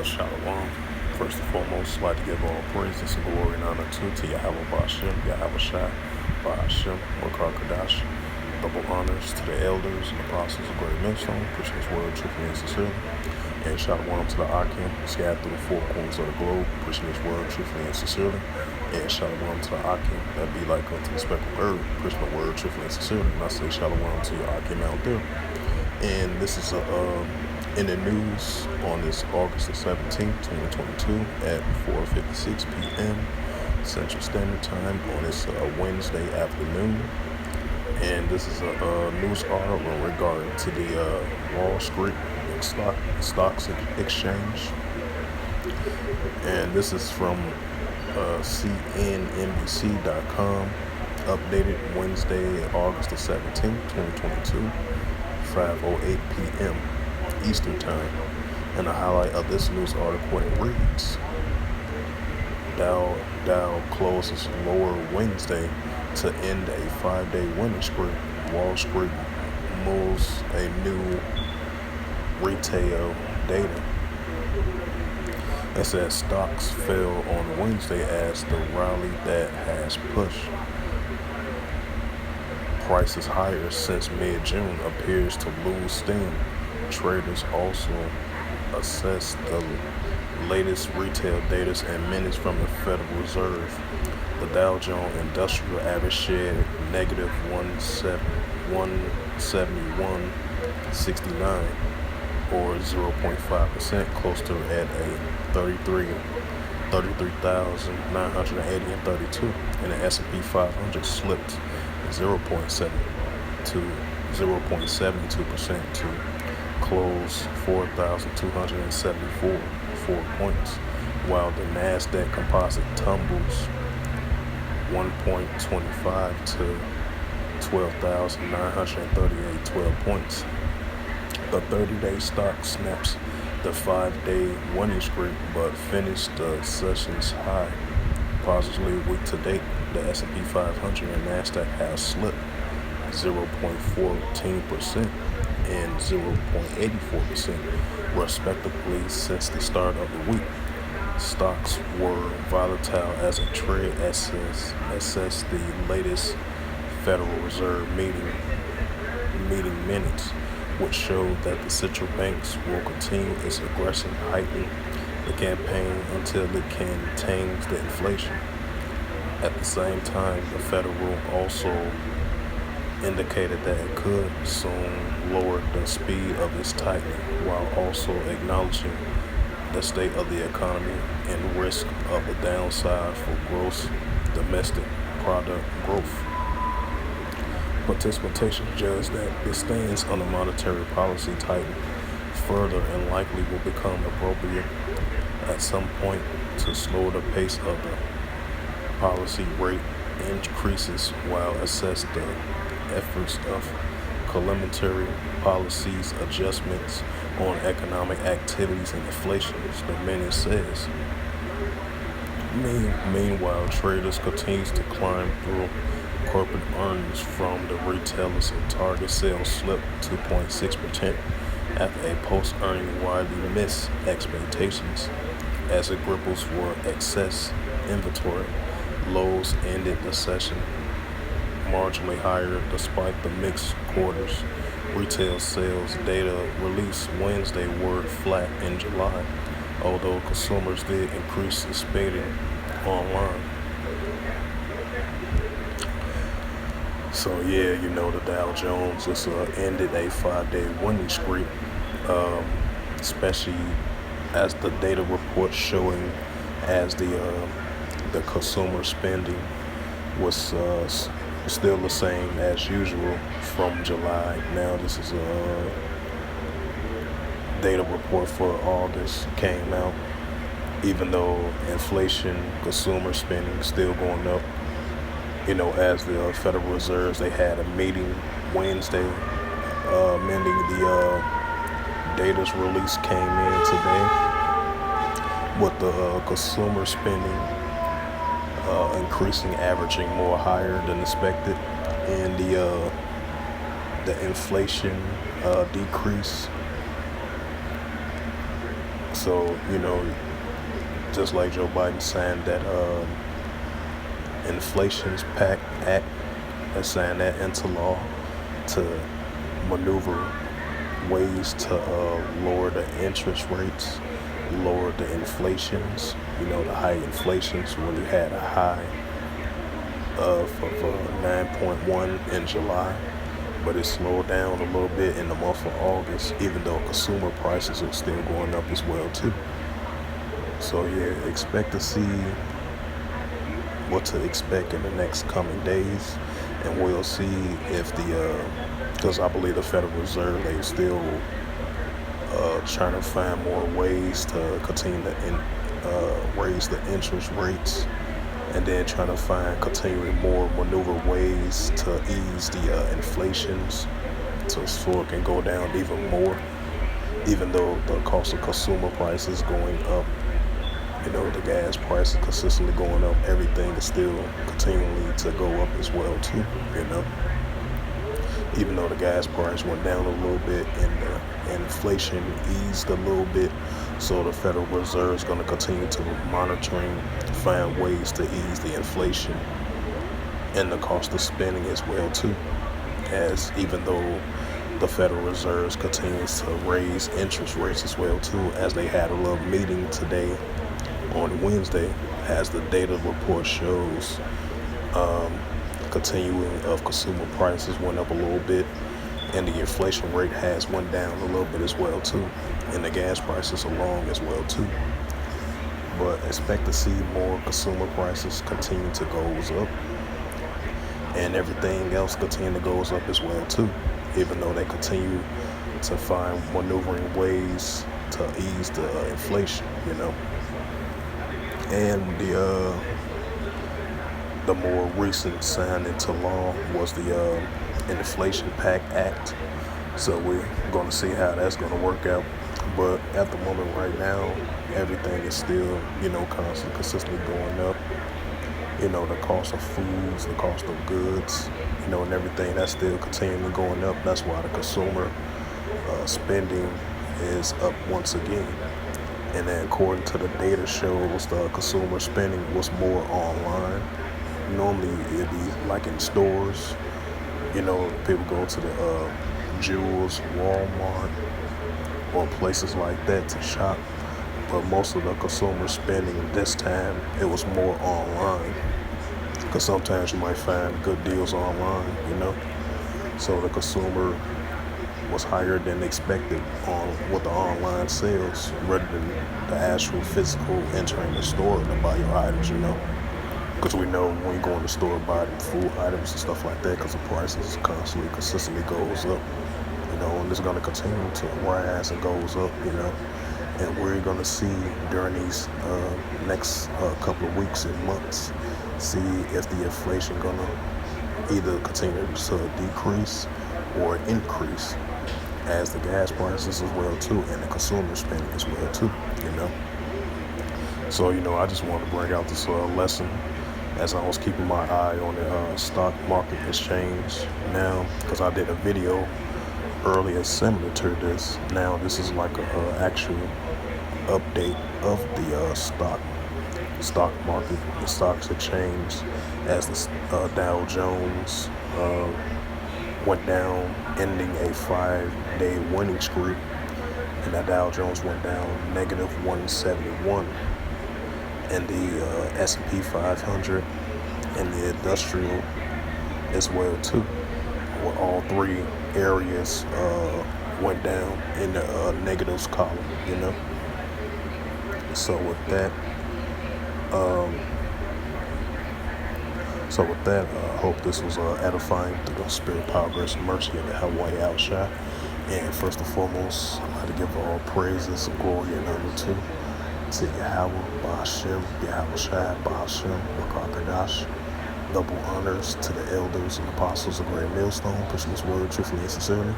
Shalom. First and foremost, I'd like to give all praises and glory and honor to Yahweh Ba'Shem, Yahweh Shai, Ba'Shem, Wakar Kadash. Double honors to the elders and apostles of Great Millstone, preaching His word truthfully and sincerely. And Shalom to the Akim, scattered through the four corners of the globe, preaching His word truthfully and sincerely. And Shalom to the Akim, that be like unto the speckled bird, preaching the word truthfully and sincerely. And I say Shalom to your Akim out there. And this is in the news on this August the 17th, 2022 at 4:56 p.m. Central Standard Time on this Wednesday afternoon. And this is a news article regarding to the Wall Street Stocks Exchange. And this is from CNNBC.com, updated Wednesday, August the 17th, 2022, 5:08 p.m. Eastern Time. And the highlight of this news article reads: Dow closes lower Wednesday to end a 5-day winning streak. Wall Street mulls a new retail data. It says stocks fell on Wednesday as the rally that has pushed prices higher since mid-June appears to lose steam. Traders also assess the latest retail data and minutes from the Federal Reserve. The Dow Jones Industrial Average shared negative 171.69 or 0.5%, close to at a 33,980.32, and the S&P 500 slipped 0.7 to 0.72% to close 4,274 points, while the NASDAQ composite tumbles 1.25 to 12,938 points. The 30-day stock snaps the 5-day winning streak, but finished the session's high. Positively week to date, the S&P 500 and NASDAQ have slipped 0.14% and 0.84% respectively since the start of the week. Stocks were volatile as a trade assessed the latest Federal Reserve meeting minutes, which showed that the central banks will continue its aggressive heightening the campaign until it can tame the inflation. At the same time, the Federal also indicated that it could soon lower the speed of its tightening, while also acknowledging the state of the economy and risk of the downside for gross domestic product growth. Participation judged that the stance on the monetary policy tighten further and likely will become appropriate at some point to slow the pace of the policy rate increases, while assess the efforts of complementary policies adjustments on economic activities and inflation, the minute says. Meanwhile, traders continues to climb through corporate earnings from the retailers, and Target sales slipped 2.6% after a post-earning widely missed expectations as it gripples for excess inventory. Lowe's ended the session marginally higher despite the mixed quarters. Retail sales data released Wednesday were flat in July, although consumers did increase spending online. So yeah, the Dow Jones just ended a 5-day winning streak, especially as the data report showing as the consumer spending was still the same as usual from July. Now this is a data report for August came out. Even though inflation, consumer spending still going up, as the Federal Reserve, they had a meeting Wednesday, amending the data's release came in today with the consumer spending increasing, averaging more higher than expected, and the inflation decrease So, just like Joe Biden signed that Inflation's Pact Act, that signed that into law to maneuver ways to lower the interest rates, lower the inflations. The high inflations when you had a high of 9.1 in July, but it slowed down a little bit in the month of August, even though consumer prices are still going up as well too. So yeah, expect to see what to expect in the next coming days, and we'll see if because I believe the Federal Reserve, they still trying to find more ways to continue to raise the interest rates, and then trying to find continuing more maneuver ways to ease the inflations so it can go down even more, even though the cost of consumer prices going up. The gas price is consistently going up. Everything is still continuing to go up as well too. Even though the gas price went down a little bit and the inflation eased a little bit, so the Federal Reserve is going to continue to monitoring, find ways to ease the inflation and the cost of spending as well too. As even though the Federal Reserve continues to raise interest rates as well too, as they had a little meeting today on Wednesday, as the data report shows, continuing of consumer prices went up a little bit, and the inflation rate has went down a little bit as well too, and the gas prices along as well too. But expect to see more consumer prices continue to goes up, and everything else continue to goes up as well too, even though they continue to find maneuvering ways to ease the inflation. And the more recent sign into law was the Inflation Pact Act. So we're going to see how that's going to work out. But at the moment right now, everything is still, consistently going up. The cost of foods, the cost of goods, and everything, that's still continually going up. That's why the consumer spending is up once again. And then according to the data shows, the consumer spending was more online. Normally it'd be like in stores, people go to the Jewels, Walmart, or places like that to shop. But most of the consumer spending this time, it was more online. Because sometimes you might find good deals online, So the consumer was higher than expected on with the online sales rather than the actual physical entering the store to buy your items, Because we know when you go in the store buy food items and stuff like that, because the prices consistently goes up, and it's going to continue to rise and goes up, And we're going to see during these next couple of weeks and months, see if the inflation going to either continue to decrease or increase, as the gas prices as well too, and the consumer spending as well too, So, I just wanted to bring out this lesson as I was keeping my eye on the stock market exchange now, because I did a video earlier similar to this. Now this is like a actual update of the stock market, the stocks exchange, as the Dow Jones went down, ending a 5-day winning streak, and the Dow Jones went down negative 171, and the S&P 500 and the industrial as well too, where all three areas went down in the negatives column, So with that, I hope this was edifying through the spirit, power, grace, and mercy of the Hawaii Outshot. And first and foremost, I'd like to give all praises, glory, and honor to Yahweh, Ba'ashem, Yahweh Shai, Ba'ashem, Makakadash. Double honors to the elders and apostles of Great Millstone, pushing this word truthfully and sincerely.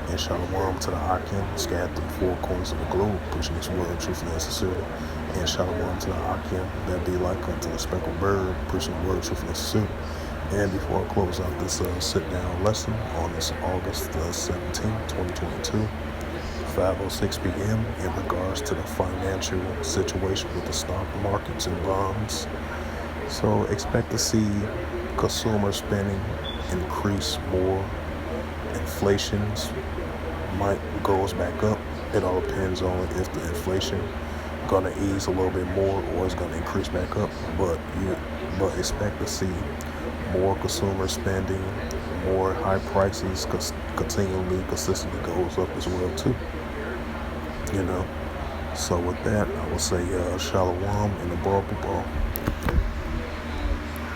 And shalom to the Akim, scattered through the four corners of the globe, pushing this word truthfully and sincerely. And shalom to the Akim, that be like unto the speckled bird, pushing the word truthfully and sincerely. And before I close out this sit-down lesson on this August 17, 2022, 5:06 p.m. in regards to the financial situation with the stock markets and bonds. So expect to see consumer spending increase more. Inflation's might goes back up. It all depends on if the inflation gonna ease a little bit more or it's gonna increase back up. But expect to see more consumer spending, more high prices, consistently goes up as well too. You know. So with that, I will say shalom and the ball.